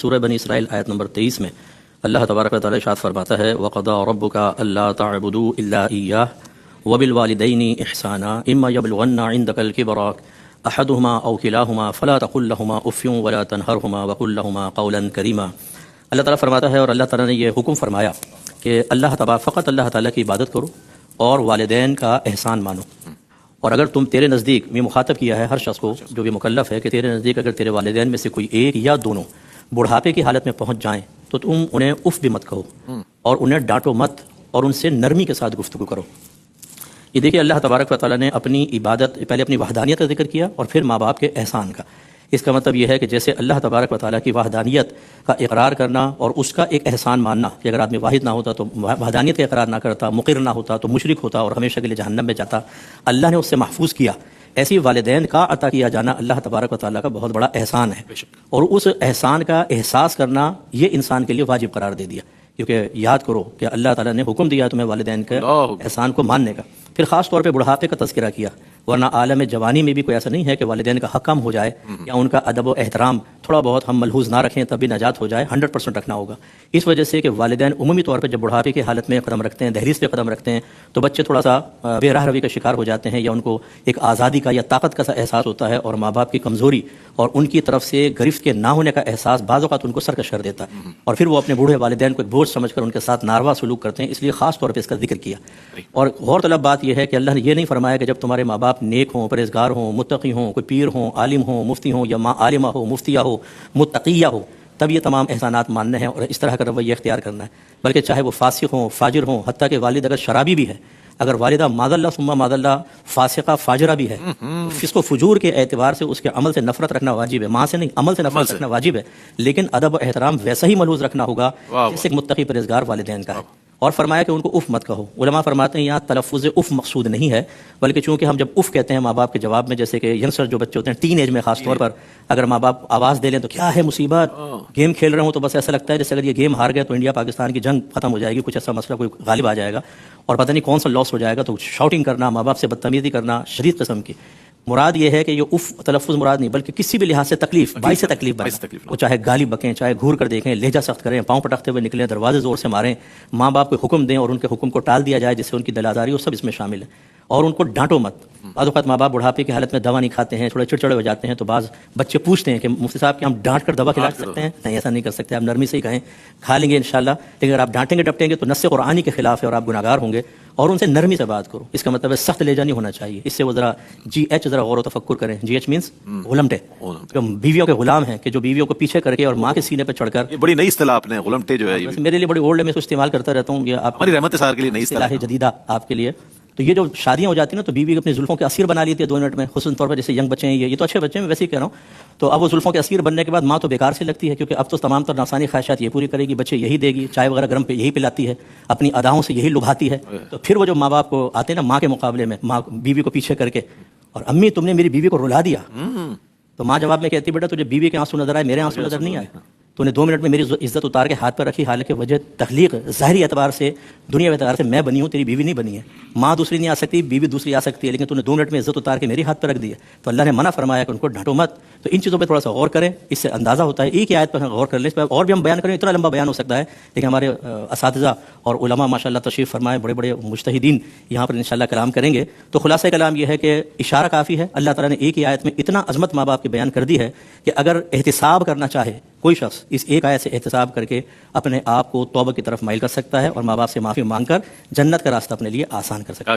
سورہ بنی اسرائیل آیت نمبر 23 میں اللہ تبارک و تعالی ارشاد فرماتا ہے وَقَضَىٰ رَبُّكَ أَلَّا تَعْبُدُوا إِلَّا إِيَّاهُ وَبِالْوَالِدَيْنِ إِحْسَانًا إِمَّا يَبْلُغَنَّ عِندَكَ الْكِبَرَ أَحَدُهُمَا أَوْ كِلَاهُمَا فَلَا تَقُل لَّهُمَا أُفٍّ وَلَا تَنْهَرْهُمَا وَقُل لَّهُمَا قَوْلًا كَرِيمًا۔ اللہ تعالیٰ فرماتا ہے اور اللہ تعالیٰ نے یہ حکم فرمایا کہ فقط اللہ تعالیٰ کی عبادت کرو اور والدین کا احسان مانو، اور اگر تم تیرے نزدیک میں مخاطب کیا ہے ہر شخص کو جو بھی مکلف ہے کہ تیرے نزدیک اگر تیرے والدین میں سے کوئی ایک یا دونوں بڑھاپے کی حالت میں پہنچ جائیں تو تم انہیں اف بھی مت کہو اور انہیں ڈانٹو مت اور ان سے نرمی کے ساتھ گفتگو کرو۔ یہ دیکھیے اللہ تبارک و تعالیٰ نے اپنی عبادت پہلے اپنی وحدانیت کا ذکر کیا اور پھر ماں باپ کے احسان کا۔ اس کا مطلب یہ ہے کہ جیسے اللہ تبارک و تعالیٰ کی وحدانیت کا اقرار کرنا اور اس کا ایک احسان ماننا کہ اگر آدمی واحد نہ ہوتا تو وحدانیت کا اقرار نہ کرتا، مقر نہ ہوتا تو مشرک ہوتا اور ہمیشہ کے لیے جہنم میں جاتا، اللہ نے اس سے محفوظ کیا۔ ایسی والدین کا عطا کیا جانا اللہ تبارک و تعالیٰ کا بہت بڑا احسان ہے، اور اس احسان کا احساس کرنا یہ انسان کے لیے واجب قرار دے دیا، کیونکہ یاد کرو کہ اللہ تعالیٰ نے حکم دیا تمہیں والدین کے احسان کو ماننے کا، پھر خاص طور پہ بڑھاپے کا تذکرہ کیا، ورنہ عالم جوانی میں بھی کوئی ایسا نہیں ہے کہ والدین کا حق کم ہو جائے یا ان کا ادب و احترام تھوڑا بہت ہم ملحوظ نہ رکھیں تب بھی نجات ہو جائے، 100% رکھنا ہوگا۔ اس وجہ سے کہ والدین عمومی طور پہ جب بڑھاپے کی حالت میں قدم رکھتے ہیں، دہلیز پہ قدم رکھتے ہیں، تو بچے تھوڑا سا بے راہ روی کا شکار ہو جاتے ہیں، یا ان کو ایک آزادی کا یا طاقت کا سا احساس ہوتا ہے، اور ماں باپ کی کمزوری اور ان کی طرف سے گرفت کے نہ ہونے کا احساس بعض اوقات ان کو سرکش کر دیتا ہے، اور پھر وہ اپنے بوڑھے والدین کو ایک بوجھ سمجھ کر ان کے ساتھ ناروا سلوک کرتے ہیں۔ اس لیے خاص طور پہ اس کا ذکر کیا، اور غور طلب بات یہ ہے کہ اللہ نے یہ نہیں فرمایا کہ جب تمہارے ماں باپ نیک ہوں، پرہیزگار ہوں، متقی ہوں، کوئی پیر ہوں، عالم ہوں، مفتی ہوں، یا ماں عالمہ ہو، مفتیہ ہو، متقیہ ہو، تب یہ تمام احسانات ماننے ہیں اور اس طرح کا رویہ اختیار کرنا ہے، بلکہ چاہے وہ فاسق ہوں، فاجر ہوں، حتیٰ کہ والد اگر شرابی بھی ہے، اگر والدہ معاذ اللہ ثم معاذ اللہ فاسقہ فاجرہ بھی ہے، فسق و فجور کے اعتبار سے اس کے عمل سے نفرت رکھنا واجب ہے، ماں سے نہیں، عمل سے نفرت رکھنا واجب ہے، لیکن ادب و احترام ویسا ہی ملحوظ رکھنا ہوگا جیسے ایک متقی پرہیزگار والدین کا ہے۔ اور فرمایا کہ ان کو اف مت کہو۔ علماء فرماتے ہیں یہاں تلفظ اف مقصود نہیں ہے، بلکہ چونکہ ہم جب اف کہتے ہیں ماں باپ کے جواب میں، جیسے کہ ینگسٹر جو بچے ہوتے ہیں ٹین ایج میں خاص طور پر، اگر ماں باپ آواز دے لیں تو کیا ہے مصیبت، گیم کھیل رہے ہوں تو بس ایسا لگتا ہے جیسے اگر یہ گیم ہار گئے تو انڈیا پاکستان کی جنگ ختم ہو جائے گی، کچھ ایسا مسئلہ کوئی غالب آ جائے گا اور پتہ نہیں کون سا لاس ہو جائے گا، تو شاؤٹنگ کرنا، ماں باپ سے بدتمیزی کرنا شدید قسم کی۔ مراد یہ ہے کہ یہ اف تلفظ مراد نہیں، بلکہ کسی بھی لحاظ سے تکلیف، باعث سے تکلیف بنے، وہ چاہے گالی بکیں، چاہے گھور کر دیکھیں، لہجہ سخت کریں، پاؤں پٹکتے ہوئے نکلیں، دروازے زور سے ماریں، ماں باپ کو حکم دیں اور ان کے حکم کو ٹال دیا جائے جس سے ان کی دل آزاری ہو، سب اس میں شامل ہے۔ اور ان کو ڈانٹو مت۔ بعض اوقات ماں باپ بڑھاپے کی حالت میں دوا نہیں کھاتے ہیں، تھوڑے چڑچڑے ہو جاتے ہیں، تو بعض بچے پوچھتے ہیں کہ مفتی صاحب کہ ہم ڈانٹ کر دوا کھلا سکتے ہیں؟ نہیں، ایسا نہیں کر سکتے، آپ نرمی سے ہی کہیں، کھا لیں گے انشاءاللہ، لیکن اگر آپ ڈانٹیں گے ڈپٹیں گے تو نص قرآنی کے خلاف ہے اور آپ گناہگار ہوں گے، اور ان سے نرمی سے بات کرو۔ اس کا مطلب ہے سخت لہجہ نہیں ہونا چاہیے، اس سے وہ ذرا ذرا غور و تفکر کریں۔ GH مینس غلمٹے، جو بیویوں کے غلام ہیں، کہ جو بیویوں کو پیچھے کر کے اور ماں کے سینے پہ چڑھ کر، یہ بڑی نئی اصطلاح آپ نے غلمٹے جو ہے، میرے لیے بڑی اولڈ ہے، میں اس کو استعمال کرتا رہتا ہوں، یہ آپ ہماری رحمت سار کے لیے نئی اصطلاح جدیدہ آپ کے لیے۔ تو یہ جو شادیاں ہو جاتی ہیں نا، تو بیوی اپنی زلفوں کے اسیر بنا لیتی ہے 2 منٹ میں، خصوصاً طور پر جیسے ینگ بچے ہیں، یہ تو اچھے بچے ہیں، میں ویسے ہی کہہ رہا ہوں، تو اب وہ زلفوں کے اسیر بننے کے بعد ماں تو بیکار سے لگتی ہے، کیونکہ اب تو تمام تر نفسانی خواہشات یہ پوری کرے گی، بچے یہی دے گی، چائے وغیرہ گرم پہ یہی پلاتی ہے، اپنی اداؤں سے یہی لبھاتی ہے۔ تو پھر وہ جو ماں باپ کو آتے ہیں نا ماں کے مقابلے میں، ماں بیوی کو پیچھے کر کے، اور امی تم نے میری بیوی کو رلا دیا، تو ماں جواب میں کہتی بیٹا تجھے بیوی کے آنسو نظر آئے، میرے آنسو نظر نہیں آئے، تو نے 2 منٹ میں میری عزت اتار کے ہاتھ پر رکھی، حالانکہ وجہ تخلیق ظاہری اعتبار سے، دنیا اعتبار سے میں بنی ہوں، تیری بیوی نہیں بنی ہے۔ ماں دوسری نہیں آ سکتی، بیوی دوسری آ سکتی ہے، لیکن تو نے 2 منٹ میں عزت اتار کے میری ہاتھ پر رکھ دی ہے۔ تو اللہ نے منع فرمایا کہ ان کو ڈانٹو مت۔ تو ان چیزوں پہ تھوڑا سا غور کریں، اس سے اندازہ ہوتا ہے، ایک ہی آیت پر غور کر لیں، اس پہ اور بھی ہم بیان کریں، اتنا لمبا بیان ہو سکتا ہے، لیکن ہمارے اساتذہ اور علماء ماشاءاللہ تشریف فرمائے، بڑے بڑے مجتہدین یہاں پر انشاءاللہ کلام کریں گے۔ تو خلاصہ کلام یہ ہے کہ اشارہ کافی ہے، اللہ تعالیٰ نے ایک ہی آیت میں اتنا عظمت ماں باپ کی بیان کر دی ہے کہ اگر احتساب کرنا چاہے کوئی شخص، اس ایک آیت سے احتساب کر کے اپنے آپ کو توبہ کی طرف مائل کر سکتا ہے اور ماں باپ سے معافی مانگ کر جنت کا راستہ اپنے لیے آسان کر سکتا ہے۔